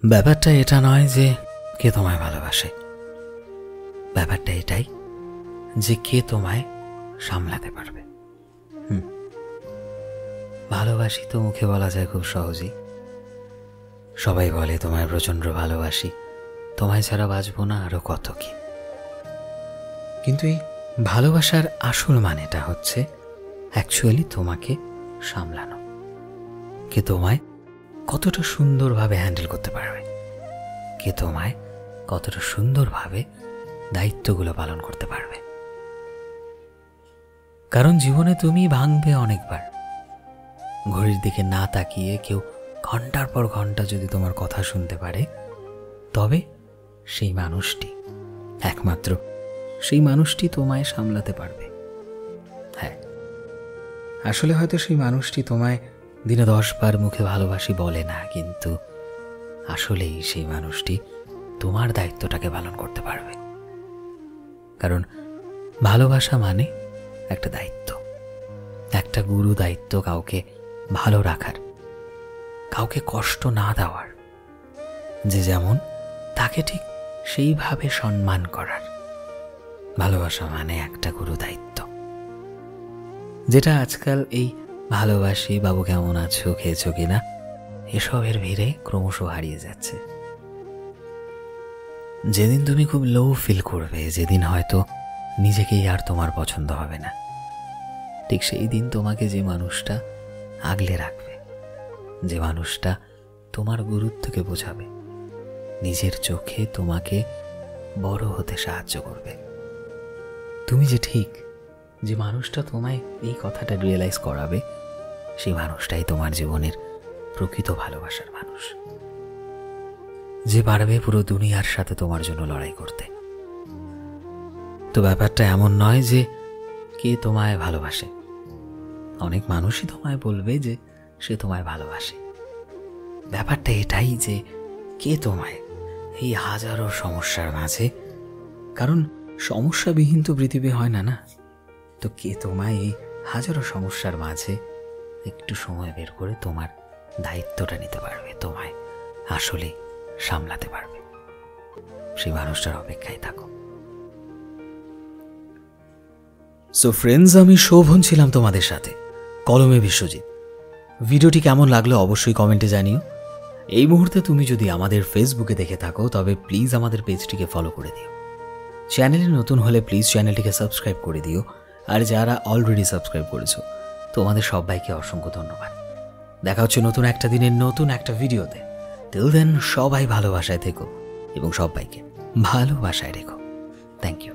ব্যাপারটা এটা নয় যে কে তোমায় ভালোবাসে, ব্যাপারটা এটাই যে কে তোমায় সামলাতে পারবে। ভালোবাসি তো মুখে বলা যায় খুব সহজেই, সবাই বলে তোমায় প্রচণ্ড ভালোবাসি, তোমায় ছাড়া বাঁচবো না, আরো কত কি। কিন্তু এই ভালোবাসার আসল মানেটা হচ্ছে অ্যাকচুয়ালি তোমাকে সামলানো, কে তোমায় কতটা সুন্দরভাবে হ্যান্ডেল করতে পারবে, কে তোমায় কতটা সুন্দরভাবে দায়িত্বগুলো পালন করতে পারবে। কারণ জীবনে তুমি ভাঙবে অনেকবার। ঘড়ির দিকে না তাকিয়ে কেউ ঘন্টার পর ঘন্টা যদি তোমার কথা শুনতে পারে, তবে সেই মানুষটি, একমাত্র সেই মানুষটি তোমায় সামলাতে পারবে। হ্যাঁ, আসলে হয়তো সেই মানুষটি তোমায় দিনে 10 বার মুখে ভালোবাসি বলে না, কিন্তু আসলেই সেই মানুষটি তোমার দায়িত্বটাকে পালন করতে পারবে। কারণ ভালোবাসা মানে একটা দায়িত্ব, একটা গুরু দায়িত্ব, কাউকে ভালো রাখার, কাউকে কষ্ট না দেওয়ার, যে যেমন তাকে ঠিক সেইভাবে সম্মান করার। ভালোবাসা মানে একটা গুরু দায়িত্ব, যেটা আজকাল এই ভালোবাসি, বাবু কেমন আছো, খেয়েছো কিনা, এসবের ভিড়ে ক্রমশ হারিয়ে যাচ্ছে। যেদিন তুমি খুব লো ফিল করবে, যেদিন হয়তো নিজেকেই আর তোমার পছন্দ হবে না, ঠিক সেই দিন তোমাকে যে মানুষটা আগলে রাখবে, যে মানুষটা তোমার গুরুত্বকে বোঝাবে, নিজের চোখে তোমাকে বড় হতে সাহায্য করবে, তুমি যে ঠিক, যে মানুষটা তোমায় এই কথাটা রিয়েলাইজ করাবে, সেই মানুষটাই তোমার জীবনের প্রকৃত ভালোবাসার মানুষ, যে পারবে পুরো দুনিয়ার সাথে তোমার জন্য লড়াই করতে। তো ব্যাপারটা এমন নয় যে কে তোমায় ভালোবাসে, অনেক মানুষই তোমায় বলবে যে সে তোমায় ভালোবাসে। ব্যাপারটা এটাই যে কে তোমায় এই হাজারো সমস্যার মাঝে, কারণ সমস্যাবিহীন তো পৃথিবী হয় না, না তো কে তোমায় এই হাজারো সমস্যার মাঝে একটু সময় বের করে তোমার দায়িত্বটা নিতে পারবে, তোমায় আসলে সামলাতে পারবে, সেই মানুষটার অপেক্ষায় থাকো। সো ফ্রেন্ডস, আমি শোভন ছিলাম তোমাদের সাথে, কলমে বিশ্বজিৎ। ভিডিওটি কেমন লাগলো অবশ্যই কমেন্টে জানিও। এই মুহূর্তে তুমি যদি আমাদের ফেসবুকে দেখে থাকো, তবে প্লিজ আমাদের পেজটিকে ফলো করে দিও। চ্যানেলে নতুন হলে প্লিজ চ্যানেলটিকে সাবস্ক্রাইব করে দিও, আর যারা অলরেডি সাবস্ক্রাইব করেছো তোমাদের সবাইকে অসংখ্য ধন্যবাদ। দেখা হচ্ছে নতুন একটা দিনের নতুন একটা ভিডিওতে। টিল দেন সবাই ভালোবাসায় থেকো এবং সবাইকে ভালোবাসায় রেখো। Thank you.